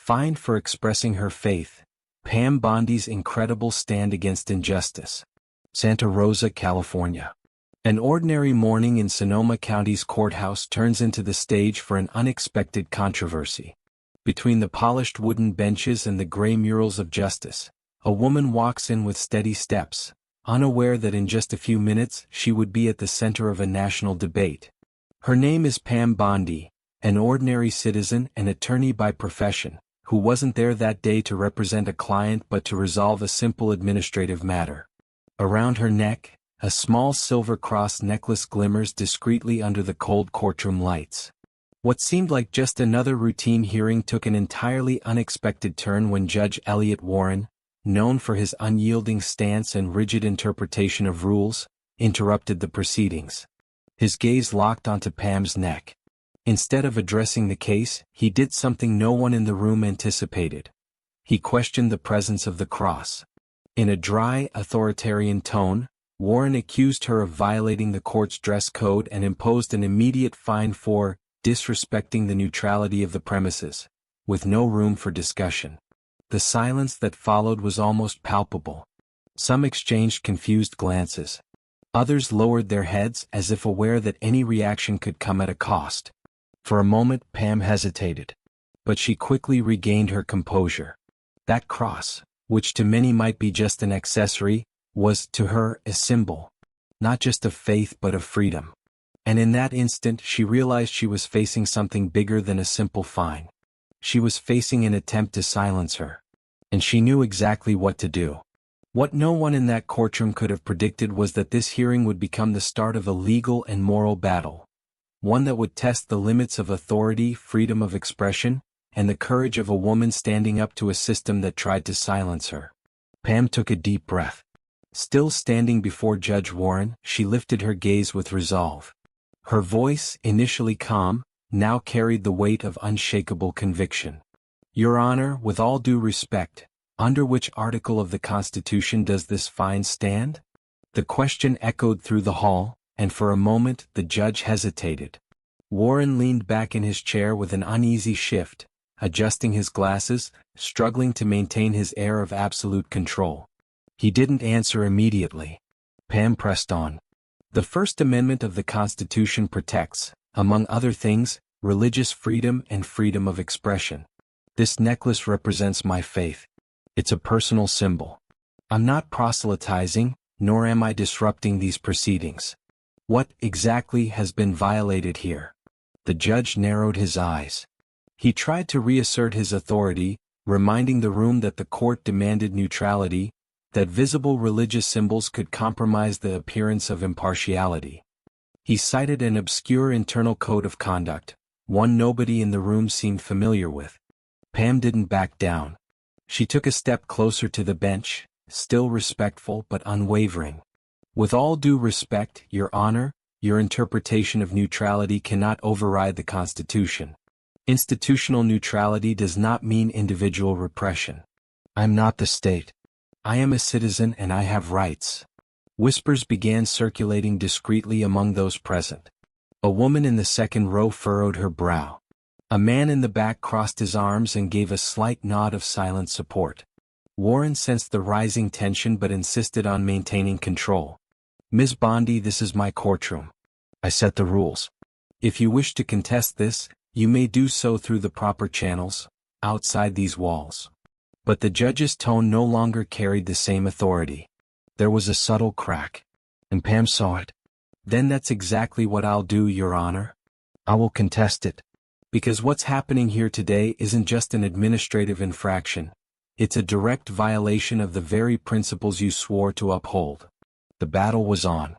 Fined for expressing her faith. Pam Bondi's incredible stand against injustice. Santa Rosa, California. An ordinary morning in Sonoma County's courthouse turns into the stage for an unexpected controversy. Between the polished wooden benches and the gray murals of justice, a woman walks in with steady steps, unaware that in just a few minutes she would be at the center of a national debate. Her name is Pam Bondi, an ordinary citizen and attorney by profession, who wasn't there that day to represent a client but to resolve a simple administrative matter. Around her neck, a small silver cross necklace glimmers discreetly under the cold courtroom lights. What seemed like just another routine hearing took an entirely unexpected turn when Judge Elliott Warren, known for his unyielding stance and rigid interpretation of rules, interrupted the proceedings. His gaze locked onto Pam's neck. Instead of addressing the case, he did something no one in the room anticipated. He questioned the presence of the cross. In a dry, authoritarian tone, Warren accused her of violating the court's dress code and imposed an immediate fine for disrespecting the neutrality of the premises, with no room for discussion. The silence that followed was almost palpable. Some exchanged confused glances. Others lowered their heads as if aware that any reaction could come at a cost. For a moment Pam hesitated. But she quickly regained her composure. That cross, which to many might be just an accessory, was to her a symbol, not just of faith but of freedom. And in that instant she realized she was facing something bigger than a simple fine. She was facing an attempt to silence her. And she knew exactly what to do. What no one in that courtroom could have predicted was that this hearing would become the start of a legal and moral battle. One that would test the limits of authority, freedom of expression, and the courage of a woman standing up to a system that tried to silence her. Pam took a deep breath. Still standing before Judge Warren, she lifted her gaze with resolve. Her voice, initially calm, now carried the weight of unshakable conviction. Your Honor, with all due respect, under which article of the Constitution does this fine stand? The question echoed through the hall, and for a moment the judge hesitated. Warren leaned back in his chair with an uneasy shift, adjusting his glasses, struggling to maintain his air of absolute control. He didn't answer immediately. Pam pressed on. The First Amendment of the Constitution protects, among other things, religious freedom and freedom of expression. This necklace represents my faith. It's a personal symbol. I'm not proselytizing, nor am I disrupting these proceedings. What exactly has been violated here? The judge narrowed his eyes. He tried to reassert his authority, reminding the room that the court demanded neutrality, that visible religious symbols could compromise the appearance of impartiality. He cited an obscure internal code of conduct, one nobody in the room seemed familiar with. Pam didn't back down. She took a step closer to the bench, still respectful but unwavering. With all due respect, Your Honor, your interpretation of neutrality cannot override the Constitution. Institutional neutrality does not mean individual repression. I'm not the state. I am a citizen and I have rights. Whispers began circulating discreetly among those present. A woman in the second row furrowed her brow. A man in the back crossed his arms and gave a slight nod of silent support. Warren sensed the rising tension but insisted on maintaining control. Ms. Bondi, this is my courtroom. I set the rules. If you wish to contest this, you may do so through the proper channels, outside these walls. But the judge's tone no longer carried the same authority. There was a subtle crack. And Pam saw it. Then that's exactly what I'll do, Your Honor. I will contest it. Because what's happening here today isn't just an administrative infraction. It's a direct violation of the very principles you swore to uphold. The battle was on.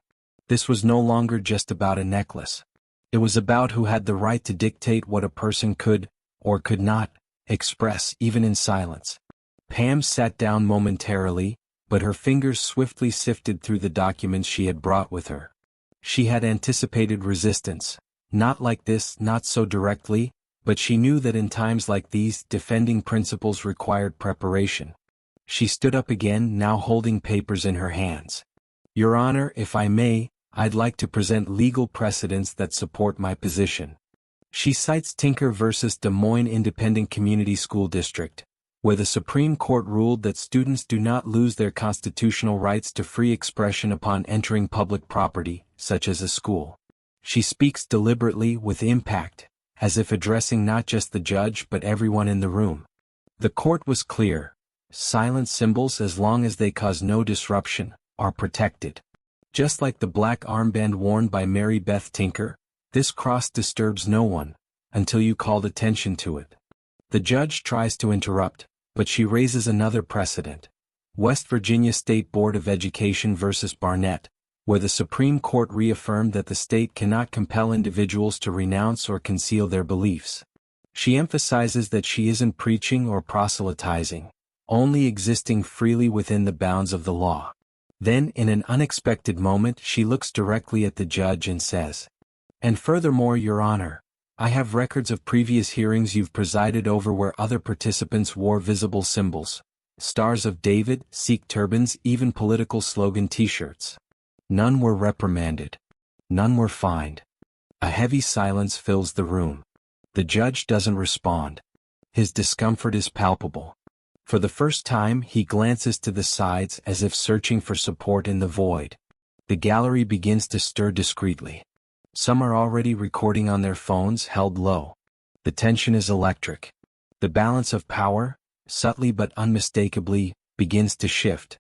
This was no longer just about a necklace. It was about who had the right to dictate what a person could, or could not, express even in silence. Pam sat down momentarily, but her fingers swiftly sifted through the documents she had brought with her. She had anticipated resistance, not like this, not so directly, but she knew that in times like these, defending principles required preparation. She stood up again, now holding papers in her hands. Your Honor, if I may, I'd like to present legal precedents that support my position. She cites Tinker versus Des Moines Independent Community School District, where the Supreme Court ruled that students do not lose their constitutional rights to free expression upon entering public property, such as a school. She speaks deliberately with impact, as if addressing not just the judge but everyone in the room. The court was clear. Silent symbols, as long as they cause no disruption, are protected. Just like the black armband worn by Mary Beth Tinker, this cross disturbs no one, until you called attention to it. The judge tries to interrupt, but she raises another precedent. West Virginia State Board of Education versus Barnett, where the Supreme Court reaffirmed that the state cannot compel individuals to renounce or conceal their beliefs. She emphasizes that she isn't preaching or proselytizing, only existing freely within the bounds of the law. Then, in an unexpected moment, she looks directly at the judge and says, "And furthermore, Your Honor, I have records of previous hearings you've presided over where other participants wore visible symbols, Stars of David, Sikh turbans, even political slogan t-shirts. None were reprimanded. None were fined." A heavy silence fills the room. The judge doesn't respond. His discomfort is palpable. For the first time, he glances to the sides as if searching for support in the void. The gallery begins to stir discreetly. Some are already recording on their phones, held low. The tension is electric. The balance of power, subtly but unmistakably, begins to shift.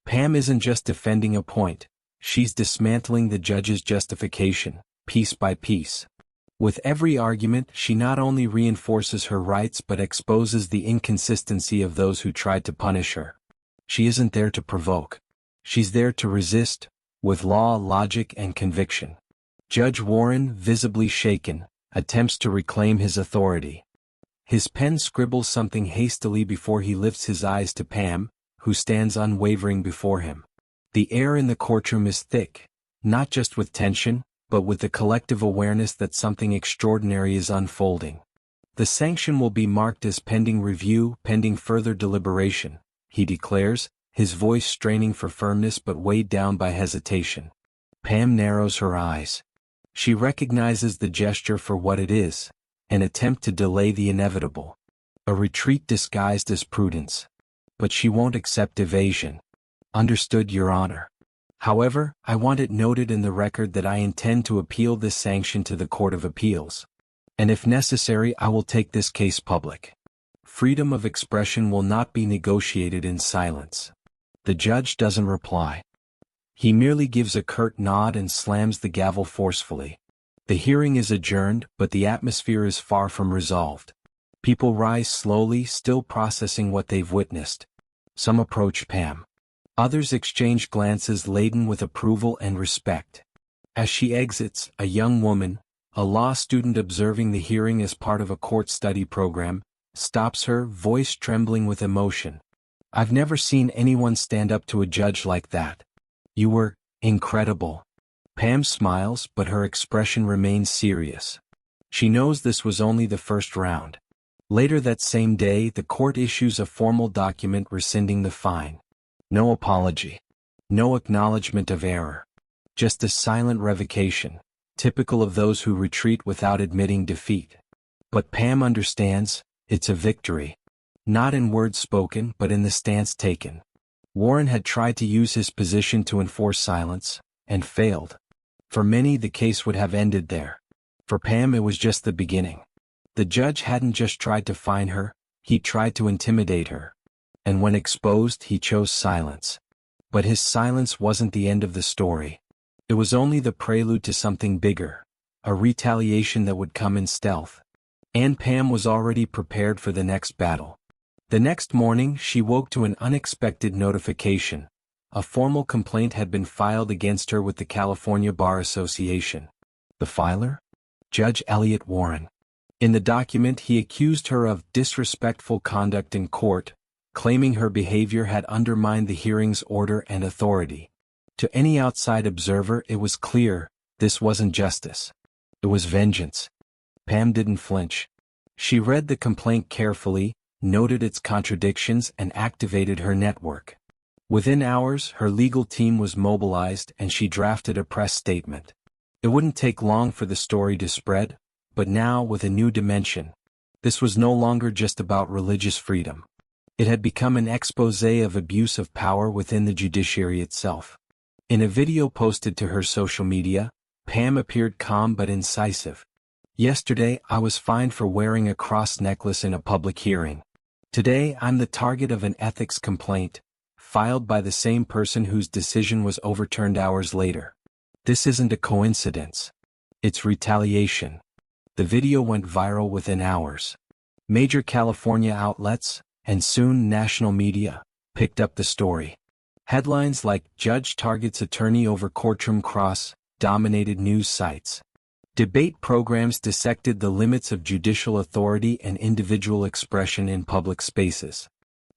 Pam isn't just defending a point. She's dismantling the judge's justification, piece by piece. With every argument, she not only reinforces her rights but exposes the inconsistency of those who tried to punish her. She isn't there to provoke. She's there to resist, with law, logic, and conviction. Judge Warren, visibly shaken, attempts to reclaim his authority. His pen scribbles something hastily before he lifts his eyes to Pam, who stands unwavering before him. The air in the courtroom is thick, not just with tension, but with the collective awareness that something extraordinary is unfolding. The sanction will be marked as pending review, pending further deliberation, he declares, his voice straining for firmness but weighed down by hesitation. Pam narrows her eyes. She recognizes the gesture for what it is, an attempt to delay the inevitable. A retreat disguised as prudence. But she won't accept evasion. "Understood, Your Honor. However, I want it noted in the record that I intend to appeal this sanction to the Court of Appeals. And if necessary, I will take this case public. Freedom of expression will not be negotiated in silence." The judge doesn't reply. He merely gives a curt nod and slams the gavel forcefully. The hearing is adjourned, but the atmosphere is far from resolved. People rise slowly, still processing what they've witnessed. Some approach Pam. Others exchange glances laden with approval and respect. As she exits, a young woman, a law student observing the hearing as part of a court study program, stops her, voice trembling with emotion. "I've never seen anyone stand up to a judge like that. You were incredible." Pam smiles, but her expression remains serious. She knows this was only the first round. Later that same day, the court issues a formal document rescinding the fine. No apology. No acknowledgement of error. Just a silent revocation, typical of those who retreat without admitting defeat. But Pam understands, it's a victory. Not in words spoken, but in the stance taken. Warren had tried to use his position to enforce silence, and failed. For many, the case would have ended there. For Pam, it was just the beginning. The judge hadn't just tried to fine her, he tried to intimidate her. And when exposed, he chose silence. But his silence wasn't the end of the story. It was only the prelude to something bigger, a retaliation that would come in stealth. And Pam was already prepared for the next battle. The next morning, she woke to an unexpected notification. A formal complaint had been filed against her with the California Bar Association. The filer? Judge Elliott Warren. In the document, he accused her of disrespectful conduct in court, claiming her behavior had undermined the hearing's order and authority. To any outside observer, it was clear, this wasn't justice. It was vengeance. Pam didn't flinch. She read the complaint carefully, noted its contradictions, and activated her network. Within hours, her legal team was mobilized and she drafted a press statement. It wouldn't take long for the story to spread. but now with a new dimension. This was no longer just about religious freedom. It had become an exposé of abuse of power within the judiciary itself. In a video posted to her social media, Pam appeared calm but incisive. "Yesterday, I was fined for wearing a cross necklace in a public hearing. Today, I'm the target of an ethics complaint, filed by the same person whose decision was overturned hours later. This isn't a coincidence. It's retaliation." The video went viral within hours. Major California outlets, and soon national media, picked up the story. Headlines like "Judge Targets Attorney Over Courtroom Cross" dominated news sites. Debate programs dissected the limits of judicial authority and individual expression in public spaces.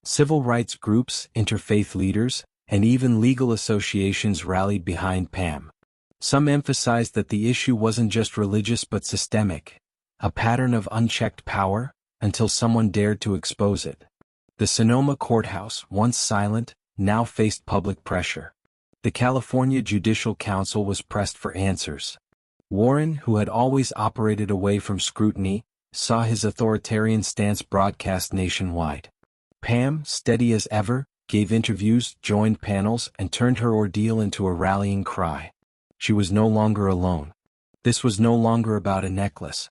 Civil rights groups, interfaith leaders, and even legal associations rallied behind Pam. Some emphasized that the issue wasn't just religious but systemic, a pattern of unchecked power, until someone dared to expose it. The Sonoma courthouse, once silent, now faced public pressure. The California Judicial Council was pressed for answers. Warren, who had always operated away from scrutiny, saw his authoritarian stance broadcast nationwide. Pam, steady as ever, gave interviews, joined panels, and turned her ordeal into a rallying cry. She was no longer alone. This was no longer about a necklace.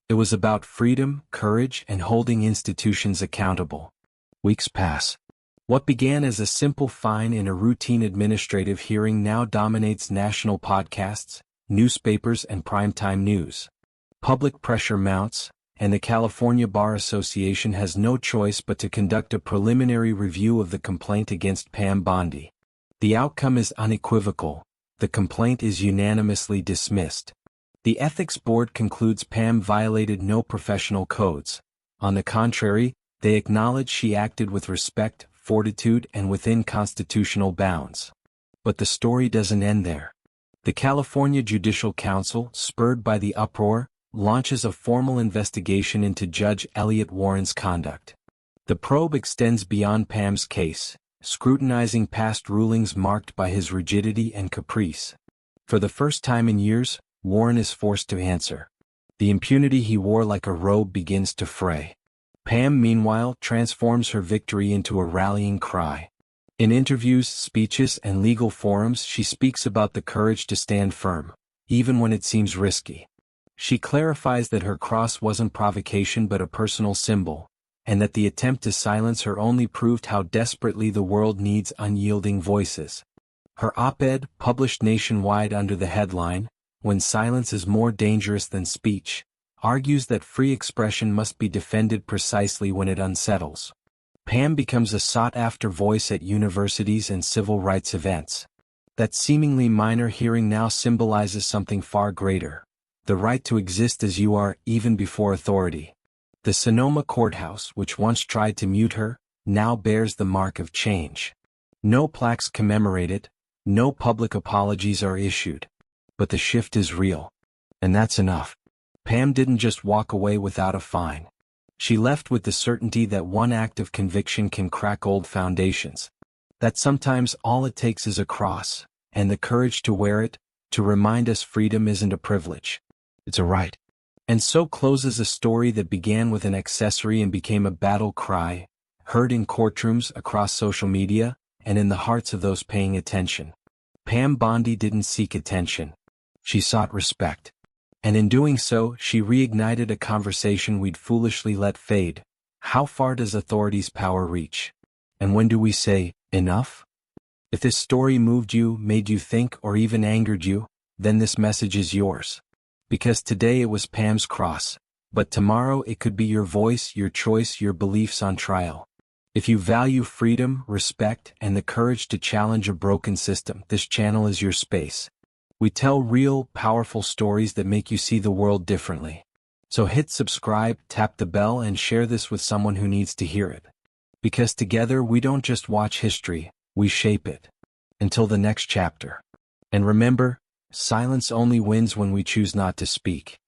It was about freedom, courage, and holding institutions accountable. Weeks pass. What began as a simple fine in a routine administrative hearing now dominates national podcasts, newspapers, and primetime news. Public pressure mounts, and the California Bar Association has no choice but to conduct a preliminary review of the complaint against Pam Bondi. The outcome is unequivocal. The complaint is unanimously dismissed. The ethics board concludes Pam violated no professional codes. On the contrary, they acknowledge she acted with respect, fortitude, and within constitutional bounds. But the story doesn't end there. The California Judicial Council, spurred by the uproar, launches a formal investigation into Judge Elliott Warren's conduct. The probe extends beyond Pam's case, scrutinizing past rulings marked by his rigidity and caprice. For the first time in years, Warren is forced to answer. The impunity he wore like a robe begins to fray. Pam, meanwhile, transforms her victory into a rallying cry. In interviews, speeches, and legal forums, she speaks about the courage to stand firm, even when it seems risky. She clarifies that her cross wasn't provocation but a personal symbol, and that the attempt to silence her only proved how desperately the world needs unyielding voices. Her op-ed, published nationwide under the headline, "When Silence is More Dangerous Than Speech," argues that free expression must be defended precisely when it unsettles. Pam becomes a sought-after voice at universities and civil rights events. That seemingly minor hearing now symbolizes something far greater: the right to exist as you are, even before authority. The Sonoma courthouse, which once tried to mute her, now bears the mark of change. No plaques commemorate it, no public apologies are issued. But the shift is real. And that's enough. Pam didn't just walk away without a fine. She left with the certainty that one act of conviction can crack old foundations. That sometimes all it takes is a cross, and the courage to wear it, to remind us freedom isn't a privilege. It's a right. And so closes a story that began with an accessory and became a battle cry, heard in courtrooms, across social media, and in the hearts of those paying attention. Pam Bondi didn't seek attention. She sought respect. And in doing so, she reignited a conversation we'd foolishly let fade. How far does authority's power reach? And when do we say, enough? If this story moved you, made you think, or even angered you, then this message is yours. Because today it was Pam's cross, but tomorrow it could be your voice, your choice, your beliefs on trial. If you value freedom, respect, and the courage to challenge a broken system, this channel is your space. We tell real, powerful stories that make you see the world differently. So hit subscribe, tap the bell, and share this with someone who needs to hear it. Because together we don't just watch history, we shape it. Until the next chapter. And remember, silence only wins when we choose not to speak.